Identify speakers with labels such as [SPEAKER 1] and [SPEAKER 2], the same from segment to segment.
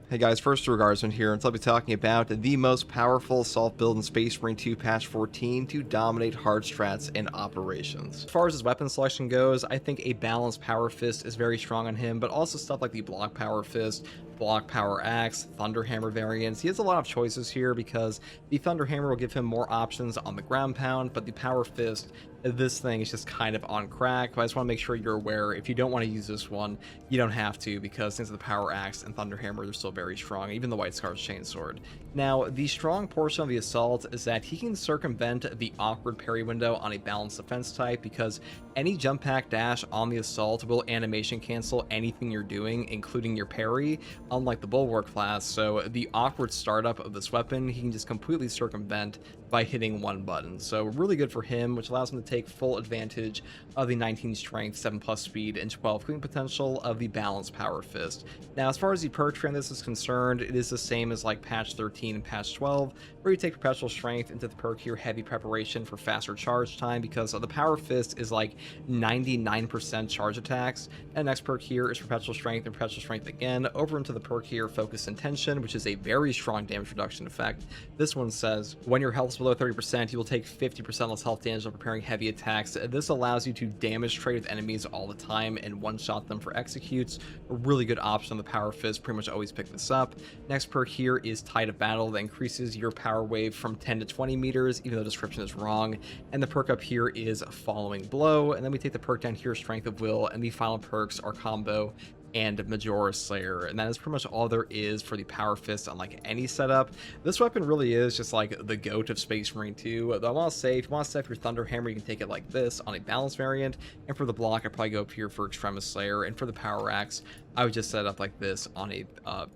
[SPEAKER 1] Hey guys, first Regardsman here, and so I'll be talking about the most powerful self-build in Space Marine 2 patch 14 to dominate hard strats and operations. As far as his weapon selection goes, I think a balanced Power Fist is very strong on him, but also stuff like the Block Power Fist, Block Power Axe, Thunder Hammer variants. He has a lot of choices here because the Thunder Hammer will give him more options on the ground pound, but the Power Fist, this thing is just kind of on crack. But I just want to make sure you're aware, if you don't want to use this one, you don't have to, because things like the Power Axe and Thunder Hammer are still very strong, even the White Scar's Chainsword. Now, the strong portion of the Assault is that he can circumvent the awkward parry window on a balanced defense type, because any jump pack dash on the Assault will animation cancel anything you're doing, including your parry, unlike the Bulwark class. So the awkward startup of this weapon, he can just completely circumvent by hitting one button. So really good for him, which allows him to take full advantage of the 19 strength, 7+ speed, and 12 clean potential of the balanced Power Fist. Now, as far as the perk tree on this is concerned, it is the same as like patch 13 and patch 12, where you take perpetual strength into the perk here heavy preparation for faster charge time, because the Power Fist is like 99% charge attacks, and next perk here is perpetual strength and perpetual strength again over into the perk here focus intention, which is a very strong damage reduction effect. This one says when your health is below 30%, you will take 50% less health damage while preparing heavy attacks. This allows you to damage trade with enemies all the time and one-shot them for executes. A really good option on the Power Fist, pretty much always pick this up. Next perk here is Tide of Battle, that increases your power wave from 10 to 20 meters, even though the description is wrong. And the perk up here is Following Blow, and then we take the perk down here, Strength of Will, and the final perks are Combo and Majora Slayer, and that is pretty much all there is for the Power Fist on like any setup. This weapon really is just like the goat of Space Marine 2. Though I want to say, if you want to set up your Thunder Hammer, you can take it like this on a balanced variant, and for the block, I'd probably go up here for Extremis Slayer, and for the Power Axe, I would just set up like this on a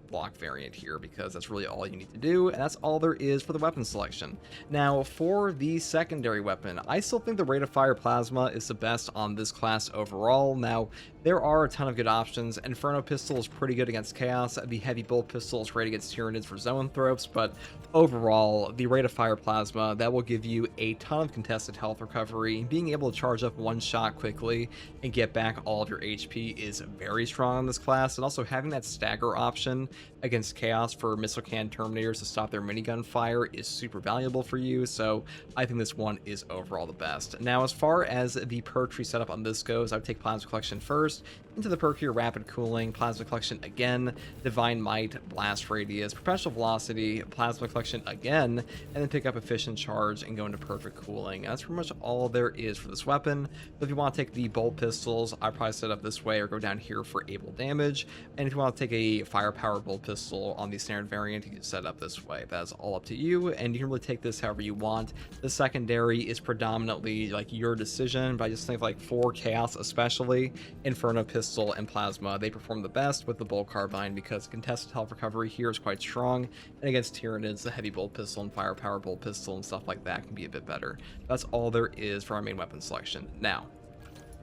[SPEAKER 1] block variant here, because that's really all you need to do, and that's all there is for the weapon selection. Now, for the secondary weapon, I still think the Rate of Fire Plasma is the best on this class overall. Now, there are a ton of good options. Inferno Pistol is pretty good against Chaos. The Heavy Bolt Pistol is great against Tyranids for Zoanthropes, but overall, the Rate of Fire Plasma, that will give you a ton of contested health recovery. Being able to charge up one shot quickly and get back all of your HP is very strong in this class, and also having that stagger option against Chaos for Missile Can Terminators to stop their minigun fire is super valuable for you, so I think this one is overall the best. Now, as far as the perk tree setup on this goes, I would take Plasma Collection first, into the perk here, Rapid Cooling, Plasma Collection again, Divine Might, Blast Radius, Perpetual Velocity, Plasma Collection again, and then pick up Efficient Charge and go into Perfect Cooling. That's pretty much all there is for this weapon. But if you want to take the Bolt Pistols, I'd probably set up this way or go down here for Able Damage. And if you want to take a Firepower Bolt Pistol on the standard variant, you can set up this way. That's all up to you, and you can really take this however you want. The secondary is predominantly like your decision, but I just think like for Chaos especially, Inferno Pistol and Plasma, they perform the best with the Bolt Carbine, because contested health recovery here is quite strong, and against Tyranids, the Heavy Bolt Pistol and Firepower Bolt Pistol and stuff like that can be a bit better. That's all there is for our main weapon selection. Now,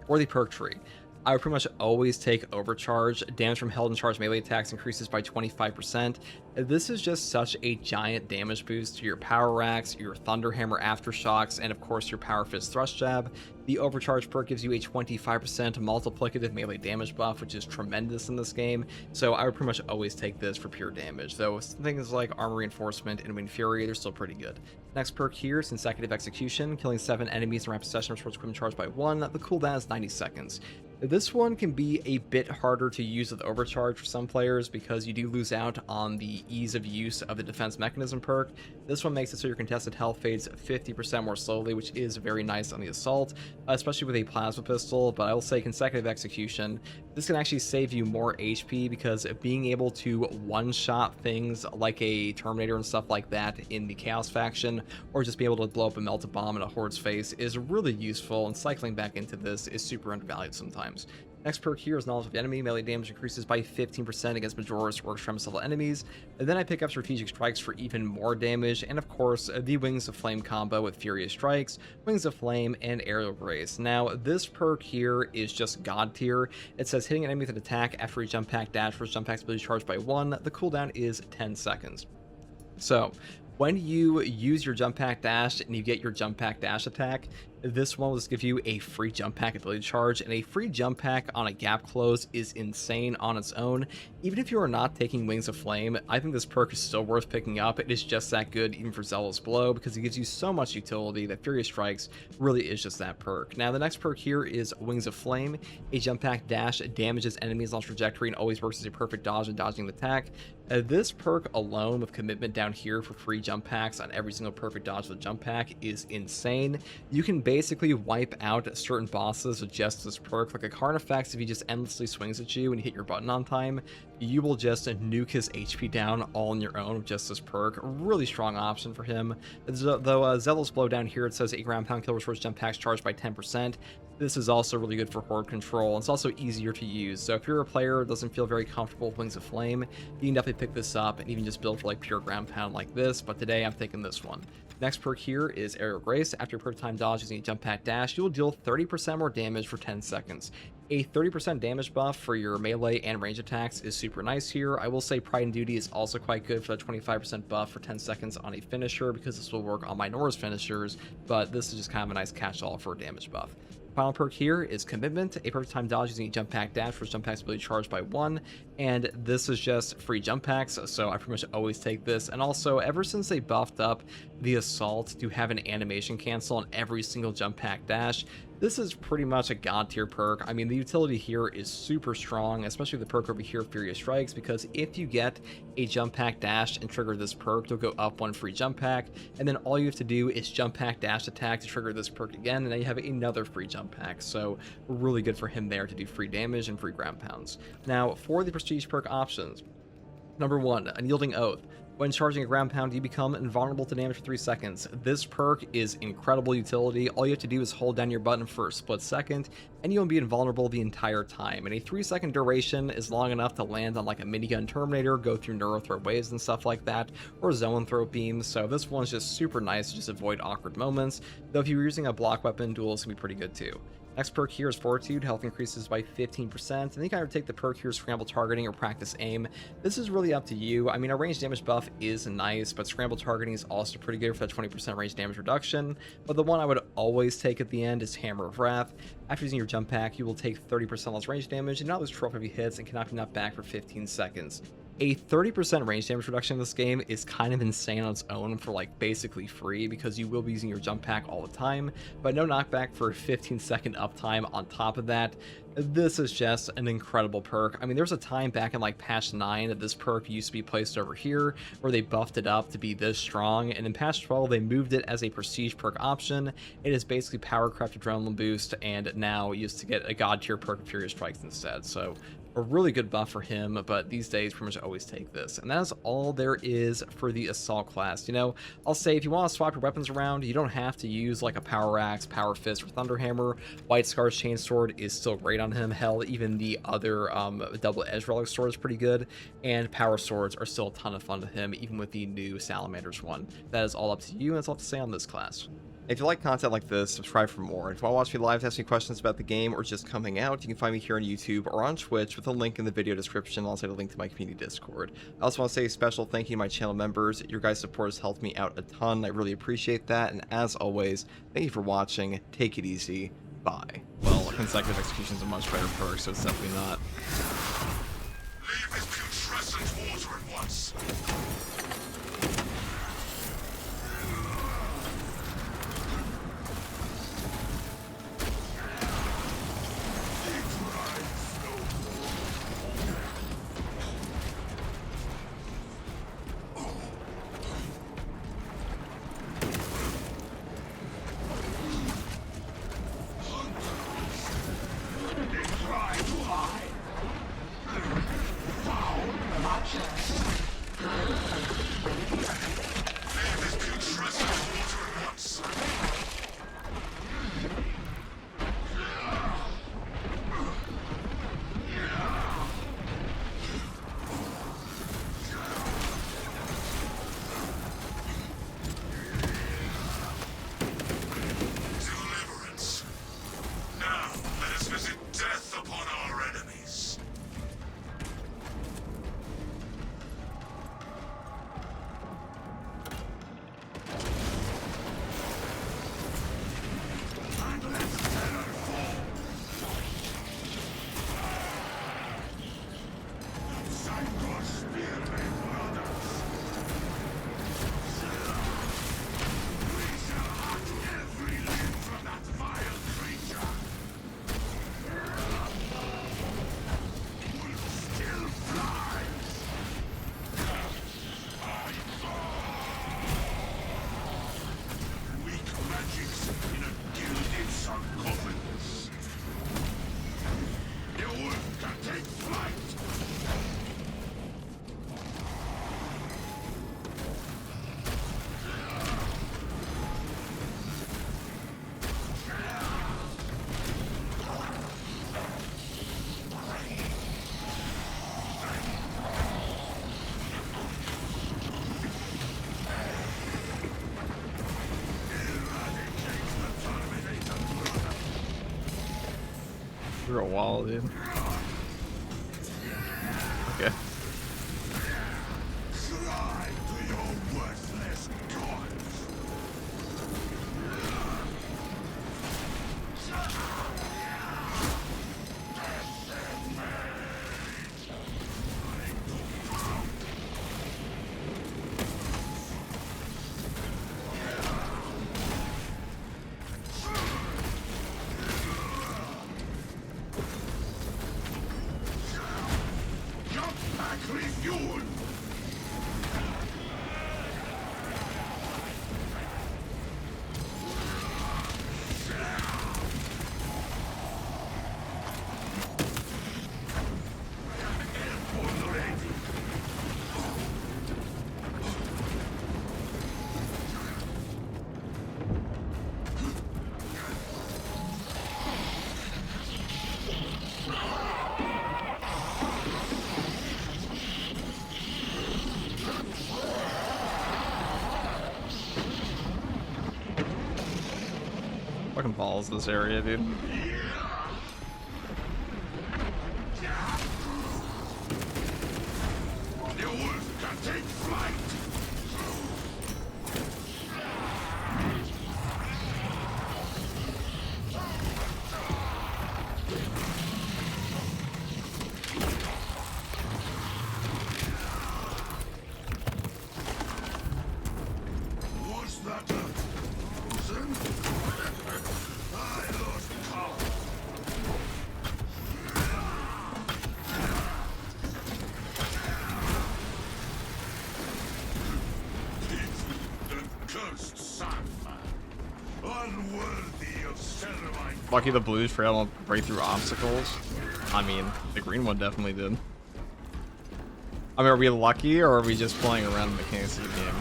[SPEAKER 1] for the perk tree, I would pretty much always take Overcharge. Damage from held and charged melee attacks increases by 25%. This is just such a giant damage boost to your Power Axe, your Thunder Hammer Aftershocks, and of course your Power Fist Thrust Jab. The Overcharge perk gives you a 25% multiplicative melee damage buff, which is tremendous in this game, so I would pretty much always take this for pure damage, though things like Armor Reinforcement and Wind Fury, they're still pretty good. Next perk here is Consecutive Execution, killing 7 enemies in rapid succession restores equipment charge by 1. The cooldown is 90 seconds. This one can be a bit harder to use with Overcharge for some players, because you do lose out on the ease of use of the Defense Mechanism perk. This one makes it so your contested health fades 50% more slowly, which is very nice on the Assault, especially with a Plasma Pistol. But I will say Consecutive Execution, this can actually save you more HP, because being able to one-shot things like a Terminator and stuff like that in the Chaos faction, or just be able to blow up a Melted Bomb in a Horde's face, is really useful, and cycling back into this is super undervalued sometimes. Next perk here is Knowledge of the Enemy. Melee damage increases by 15% against Majoris or Extremis level enemies. And then I pick up Strategic Strikes for even more damage, and of course the Wings of Flame combo with Furious Strikes, Wings of Flame, and Aerial Grace. Now, this perk here is just God tier. It says hitting an enemy with an attack after a jump pack dash for jump pack's ability charged by 1. The cooldown is 10 seconds. So when you use your jump pack dash and you get your jump pack dash attack, This one will just give you a free jump pack ability charge, and a free jump pack on a gap close is insane on its own. Even if you are not taking Wings of Flame, I think this perk is still worth picking up. It is just that good even for Zealous Blow because it gives you so much utility that Furious Strikes really is just that perk. Now the next perk here is Wings of Flame. A jump pack dash damages enemies on trajectory and always works as a perfect dodge and dodging the attack. This perk alone with commitment down here for free jump packs on every single perfect dodge with jump pack is insane. You can basically wipe out certain bosses with just this perk. Like a Carnifex, if he just endlessly swings at you and you hit your button on time, you will just nuke his HP down all on your own with just this perk. Really strong option for him. Though Zealous Blow down here, it says a ground pound kill restores jump packs charged by 10%. This is also really good for horde control. It's also easier to use. So if you're a player that doesn't feel very comfortable with Wings of Flame, you can definitely pick this up and even just build for like pure ground pound like this. But today I'm taking this one. Next perk here is Aerial Grace. After your perk time dodge using a jump pack dash, you will deal 30% more damage for 10 seconds. A 30% damage buff for your melee and range attacks is super nice here. I will say Pride and Duty is also quite good for the 25% buff for 10 seconds on a finisher because this will work on Minora's finishers, but this is just kind of a nice catch-all for a damage buff. Final perk here is Commitment, a perfect time dodge using a jump pack dash for jump packs ability charged by 1, and this is just free jump packs, so I pretty much always take this. And also, ever since they buffed up the Assault to have an animation cancel on every single jump pack dash, this is pretty much a god tier perk. I mean, the utility here is super strong, especially the perk over here, Furious Strikes, because if you get a jump pack dash and trigger this perk, you'll go up one free jump pack, and then all you have to do is jump pack dash attack to trigger this perk again, and then you have another free jump pack. So really good for him there to do free damage and free ground pounds. Now for the prestige perk options, number 1, Unyielding Oath. When charging a ground pound, you become invulnerable to damage for 3 seconds. This perk is incredible utility. All you have to do is hold down your button for a split second, and you won't be invulnerable the entire time. And a 3-second duration is long enough to land on like a minigun Terminator, go through neuro throw waves and stuff like that, or zone throw beams. So this one's just super nice to just avoid awkward moments. Though if you were using a block weapon, duels can be pretty good too. Next perk here is Fortitude. Health increases by 15%, and then you can either take the perk here, Scramble Targeting, or Practice Aim. This is really up to you. I mean, a range damage buff is nice, but Scramble Targeting is also pretty good for that 20% range damage reduction. But the one I would always take at the end is Hammer of Wrath. After using your jump pack, you will take 30% less range damage and not lose trope heavy hits and cannot be knocked back for 15 seconds. A 30% range damage reduction in this game is kind of insane on its own for like basically free because you will be using your jump pack all the time, but no knockback for 15-second uptime on top of that. This is just an incredible perk. I mean, there's a time back in like patch 9 that this perk used to be placed over here where they buffed it up to be this strong, and in patch 12 they moved it as a prestige perk option. It is basically Powercraft Adrenaline Boost, and now used to get a god tier perk of Furious Strikes instead. So a really good buff for him, but these days pretty much always take this. And that is all there is for the Assault class. You know, I'll say if you want to swap your weapons around, you don't have to use like a Power Axe, Power Fist, or Thunder Hammer. White Scar's Chainsword is still great on him. Hell, even the other double-edged relic sword is pretty good, and Power Swords are still a ton of fun to him, even with the new Salamanders one. That is all up to you, and that's all to say on this class. If you like content like this, subscribe for more. If you want to watch me live, ask me questions about the game or just coming out, you can find me here on YouTube or on Twitch with a link in the video description, also a link to my community Discord. I also want to say a special thank you to my channel members. Your guys' support has helped me out a ton. I really appreciate that. And as always, thank you for watching. Take it easy. Bye. Well, consecutive execution is a much better perk, so it's definitely not.
[SPEAKER 2] Leave this putrescent water at once.
[SPEAKER 1] Through a wall, dude. Okay.
[SPEAKER 2] Try to your worthless gods. Jump back, refuel.
[SPEAKER 1] Fucking balls, this area, dude.
[SPEAKER 2] The wolf can take flight. Was that a poison? I lost count. The cursed Sandman, unworthy of Ceramite.
[SPEAKER 1] Lucky the blues for able to break through obstacles. I mean, the green one definitely did. I mean, are we lucky or are we just playing around the mechanics of the game?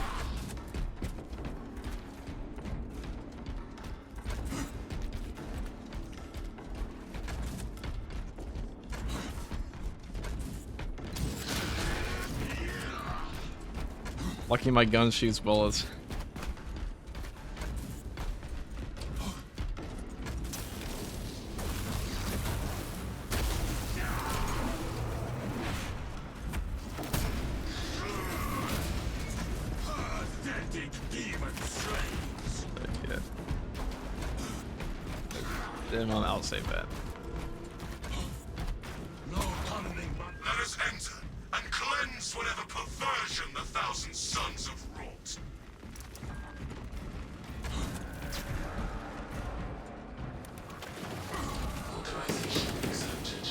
[SPEAKER 1] Lucky my gun shoots bullets.
[SPEAKER 2] Pathetic demon slaves.
[SPEAKER 1] Yeah. Then I'll save that.
[SPEAKER 2] No tunneling but let us enter and cleanse whatever perversion the thousand sons have wrought.
[SPEAKER 3] Authorization accepted.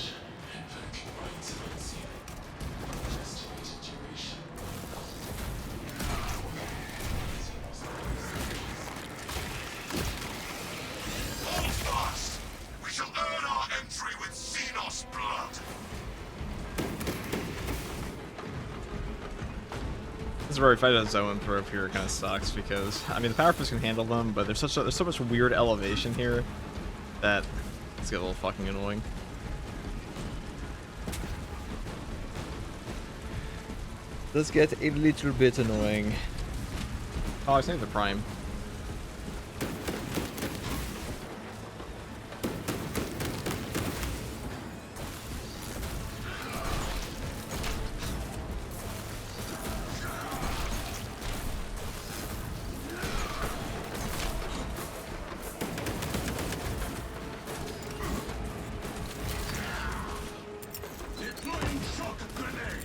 [SPEAKER 3] Invoking rights of unsealing. Estimated duration.
[SPEAKER 2] Hold fast! We shall earn our entry with Xenos blood.
[SPEAKER 1] This is where we fight a Zoanthrope here kind of sucks because I mean the Power Fist can handle them, but there's so much weird elevation here that it's get a little fucking annoying. Does get a little bit annoying. Oh, I saved the Prime.
[SPEAKER 2] Deploying shock grenade.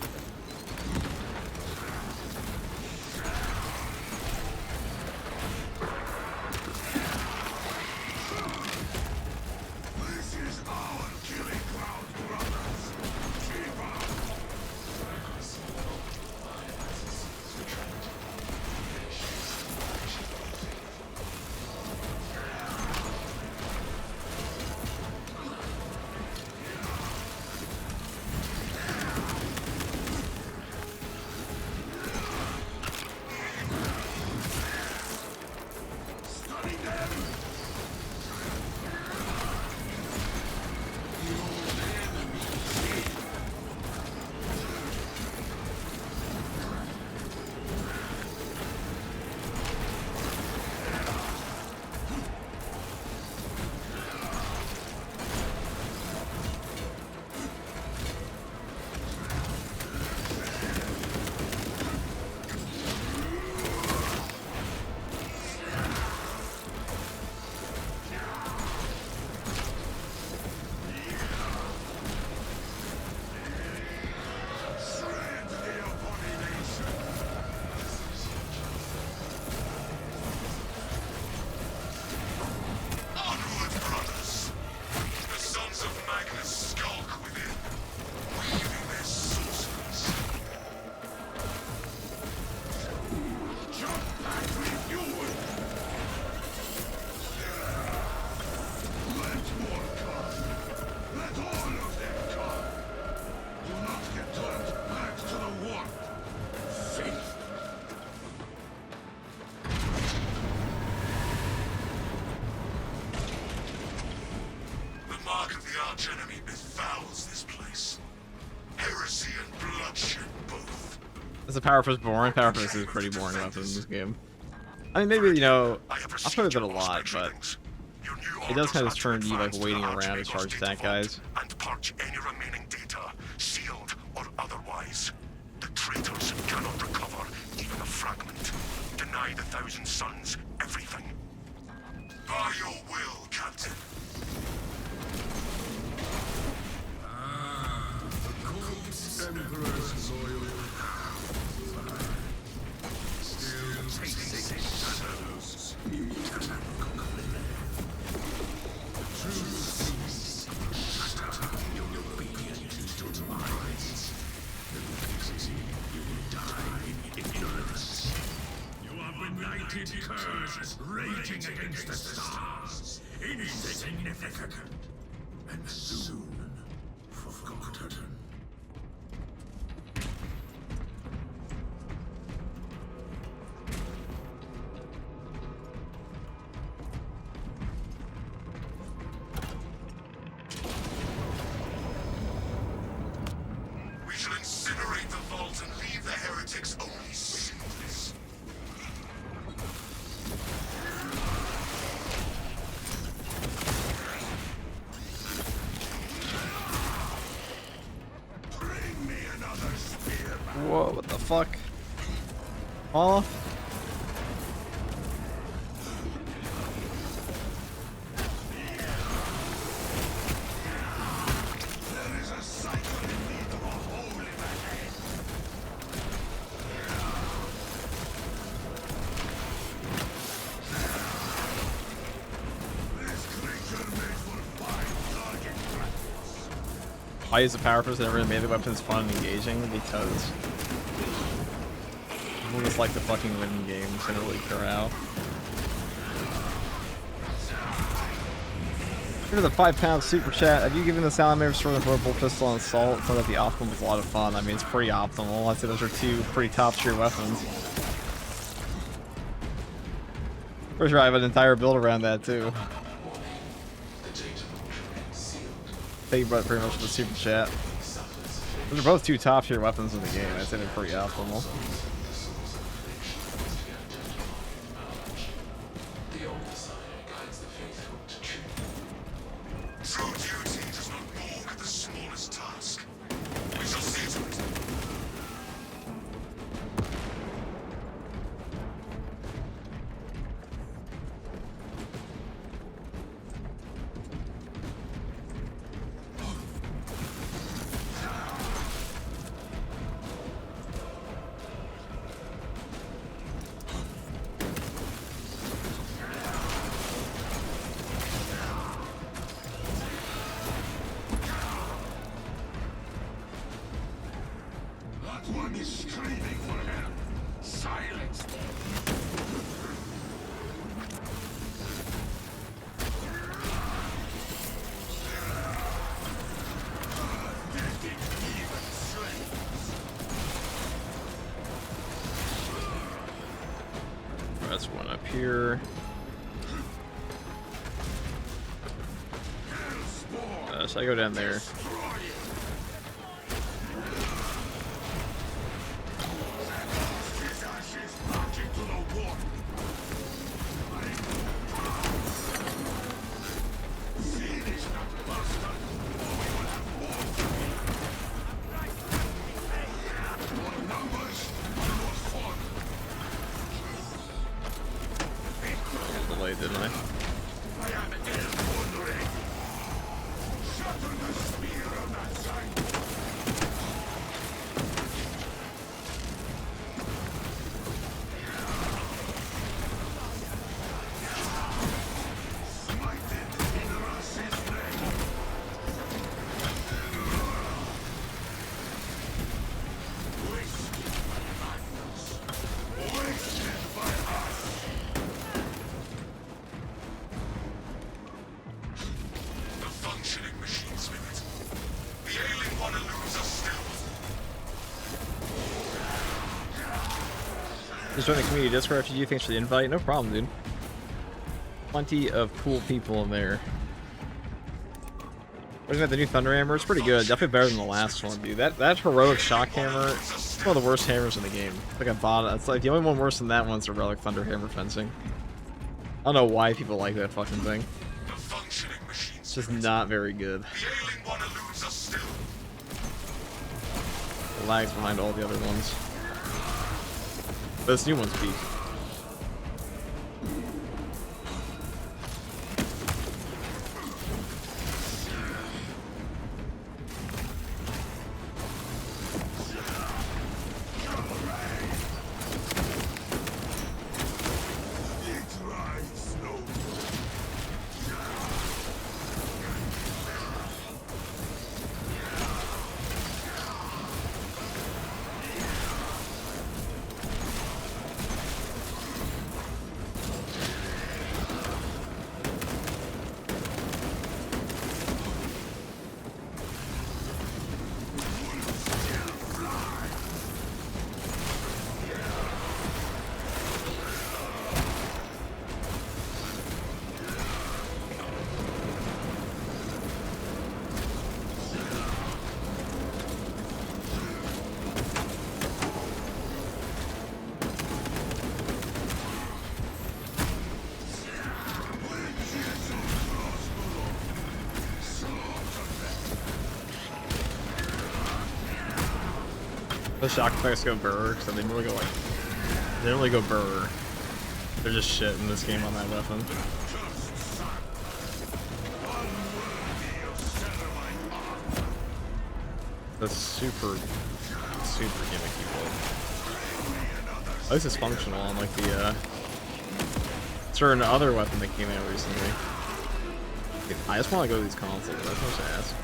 [SPEAKER 2] arch enemy befouls this place. Heresy and bloodshed both.
[SPEAKER 1] Is the Power Fist boring? Power Fist is pretty boring weapon in this game. I mean, maybe, you know, I've played it a lot, but it does kind of turn you, like, waiting around to charge attack guys.
[SPEAKER 2] And purge any remaining data, sealed or otherwise. The traitors cannot recover even a fragment. Deny the Thousand Sons everything. By your will, Captain.
[SPEAKER 3] The Cold's Emperor's loyal. Still tasting shadows. Benighted curse raging against the stars, insignificant and soon forgotten.
[SPEAKER 2] We shall incinerate the vault and leave the heretics only sinless. Bring me another spear.
[SPEAKER 1] Whoa, what the fuck? Oh.
[SPEAKER 2] There is a cycle in need of a hole in the head. This creature made for fine target practice.
[SPEAKER 1] I use the Power Fist and it really made the weapons fun and engaging because I just like the fucking wooden games and really corral. Here's the £5 super chat. Have you given the Salamanders for the Purple Pistol and Assault? It sounds like the optimal was a lot of fun. I mean, it's pretty optimal. I'd say those are two pretty top tier weapons. For sure, I have an entire build around that too. Thank you very much for the super chat. Those are both two top tier weapons in the game. I'd say they're pretty optimal.
[SPEAKER 2] True duty does not balk at the smallest task. We shall see to it. That one is screaming for help. Silence them. Getting even strength.
[SPEAKER 1] That's one up here. So I go down there.
[SPEAKER 2] His ashes back into the water. Finish that bastard, or we will have more to eat. More numbers, more fun.
[SPEAKER 1] Delayed, didn't I?
[SPEAKER 2] I am ill wondering. Shatter the spear on that side. Smite it in Ras's neck. Wasted by madness. Wasted by us. The functioning machine's limit. The ailing one eludes us still.
[SPEAKER 1] Just join the community Discord FGG. Thanks for the invite. No problem, dude. Plenty of cool people in there. Looking at the new Thunder Hammer, it's pretty good. Definitely better than the last one, dude. That heroic shock hammer, it's one of the worst hammers in the game. Like I bought it. It's like the only one worse than that one's the relic Thunder Hammer fencing. I don't know why people like that fucking thing. It's just not very good. It lags behind all the other ones. But this new one's peak. The shock effects go burr, so they normally go like, they don't really go burr. They're just shit in this game on that weapon. That's super gimmicky build. At least it's functional, unlike the certain other weapon that came out recently. I just want to go to these consoles, that's what I ask.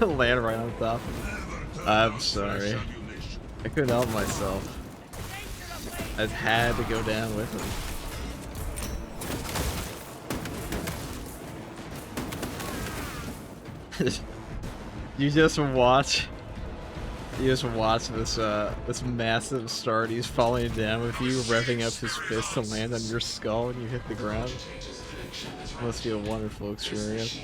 [SPEAKER 1] Land right on top. I'm sorry. I couldn't help myself. I just had to go down with him. You just watch this this massive start. He's falling down with you, revving up his fist to land on your skull and you hit the ground. It must be a wonderful experience.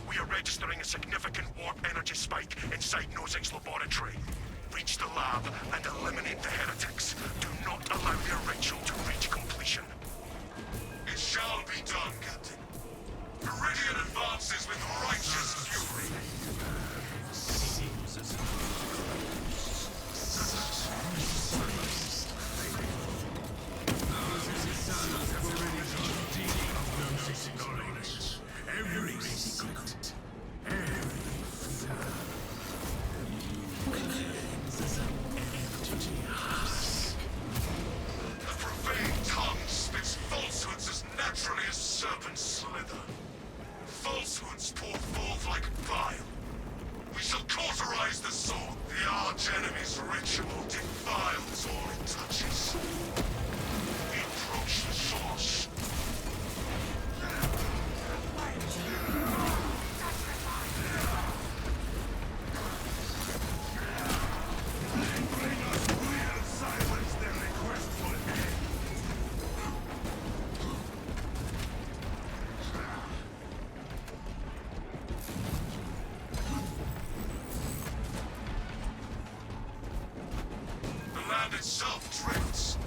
[SPEAKER 2] We are registering a significant warp energy spike inside Nozick's laboratory. Reach the lab and eliminate the heretics. Do not allow their ritual to reach completion. It shall be done, Captain. Viridian advances with righteous fury.
[SPEAKER 3] Every secret, every fear, cleanses an empty husk.
[SPEAKER 2] The profane tongue spits falsehoods as naturally as serpents slither. Falsehoods pour forth like bile. We shall cauterize the soul. The arch-enemy's ritual defiles all it touches. We approach the source. The land itself drifts.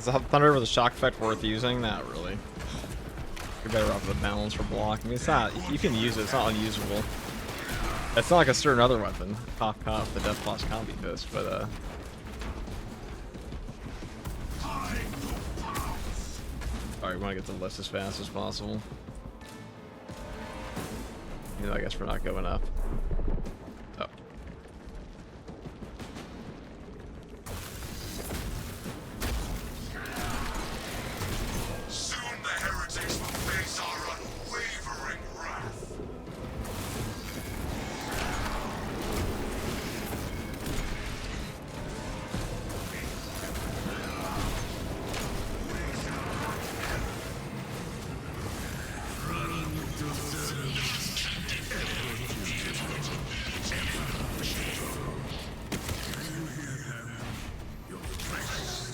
[SPEAKER 1] Is the Thunder with a shock effect worth using? Not really. You're better off with a balance for block. I mean, it's not. You can use it. It's not unusable. It's not like a certain other weapon. Cough, the Death Plus Combi Fist, but Alright, we want to get to the list as fast as possible. You know, I guess we're not going up. Oh.
[SPEAKER 2] Soon the heretics will face our unwavering wrath.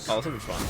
[SPEAKER 1] Oh, this will be fun.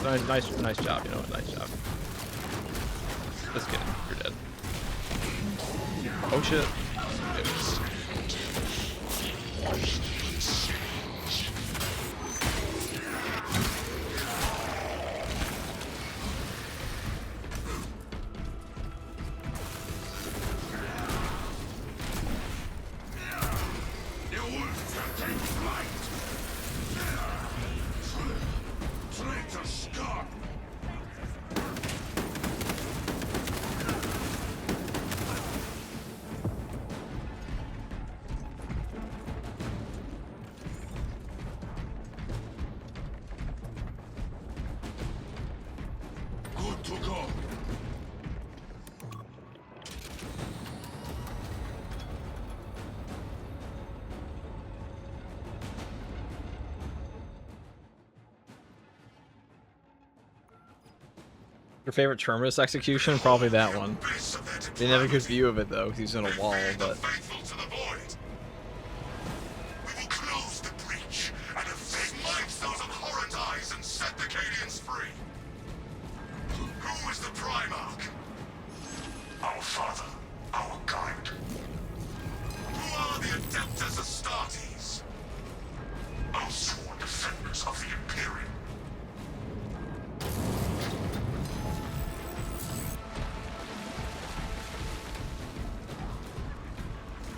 [SPEAKER 1] Oh, nice job. You know what? Nice job. Just kidding. You're dead. Oh shit.
[SPEAKER 2] Good to go.
[SPEAKER 1] Your favorite Terminus execution? Probably that one. Didn't have a good view of it though, because he's in a wall, but...
[SPEAKER 2] Faithful to the void. We will close the breach and evade those abhorrent eyes and set the Cadians free. Who is the Primarch? Our father, our guide. Who are the Adeptus Astartes? Our sworn defenders of the Imperium.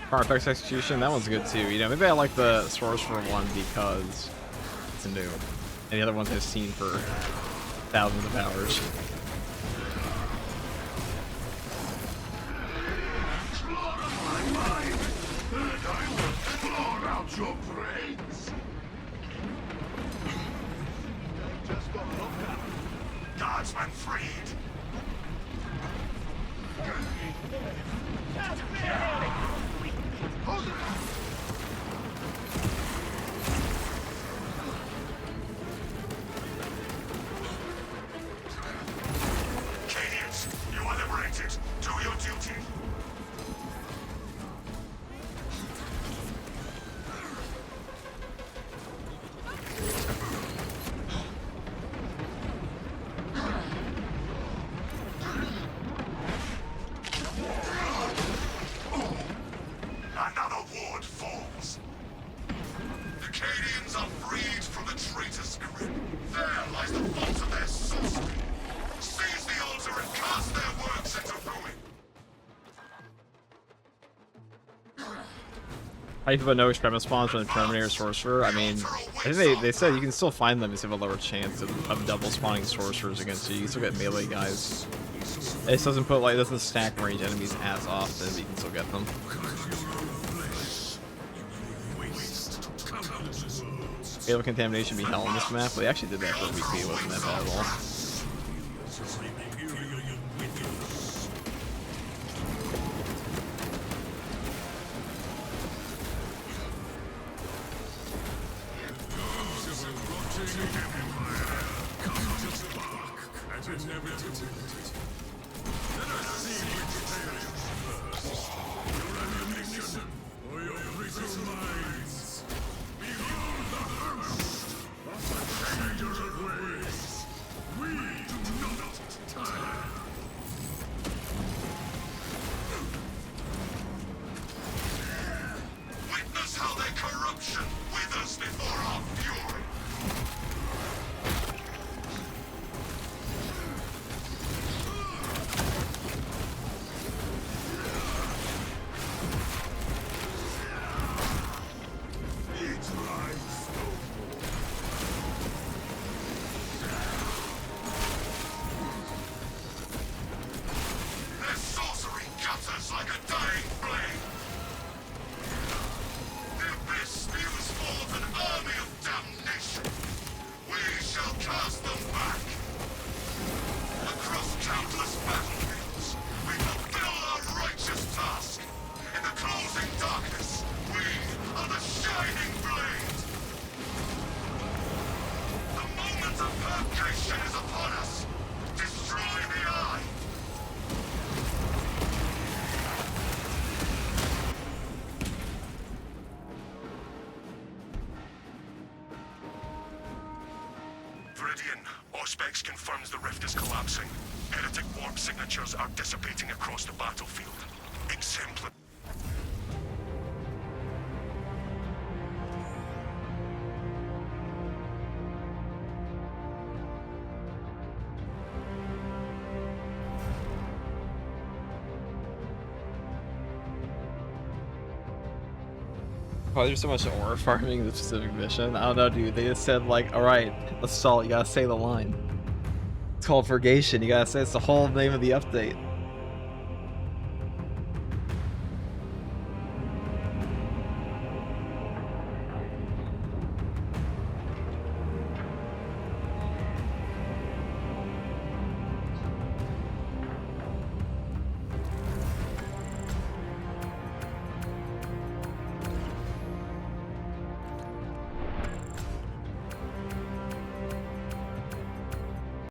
[SPEAKER 1] Carpex execution, that one's good too. You know, maybe I like the Sorcerer one because it's new. And the other ones I've seen for thousands of hours.
[SPEAKER 2] Your brains. Just got looked at. Guardsman freed. Hold it. Cadians, you are liberated. Do your duty.
[SPEAKER 1] How you feel about no experiment spawns from the Terminator Sorcerer? I mean, I think they said you can still find them if you have a lower chance of double spawning sorcerers against you. You can still get melee guys. It just doesn't put like, it doesn't stack range enemies as often, but you can still get them. Halo contamination be hell on this map, but they actually did that for a week. It wasn't that bad at all.
[SPEAKER 2] Witness how their corruption withers before our fury. Their sorcery cuts us like a dying flame. The abyss spews forth an army of damnation. We shall cast them back. Across countless battlefields, we fulfill our righteous task. In the closing darkness, we are the shining blade. The moment of purgation is upon us. Destroy the eye. Viridian, Auspex confirms the rift is collapsing. Heretic warp signatures are dissipating across the battlefield. Exemplary.
[SPEAKER 1] Oh, there's so much ore farming in the specific mission. I don't know, dude. They just said like, all right, assault. You gotta say the line. It's called Purgation. You gotta say it's the whole name of the update.